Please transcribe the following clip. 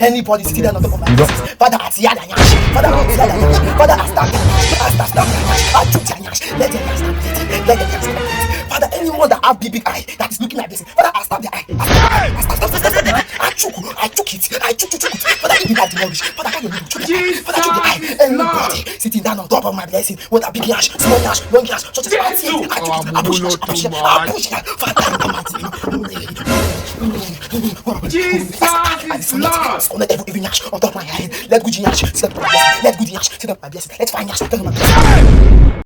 Anybody sitting down on top of my blessings, Father, I see ya, Father, I see ya, Father, I stand I took their nyash. Let their nyash stand. Let their nyash stand. Father, anyone that have big eye that is looking at blessing, Father, I stab their eye. I took it. Father, give me that demolish. Father, how you took the eye? Father, took the eye. Anybody sitting down on top of my blessing, with a big yash, small yash, long yash, such as I see it, I push it. Father, Jesus is Lord. let every yash on top of my head. Let good yash sit on my blessing. Let good yash sit on my blessing. Let fine yash sit on my blessing.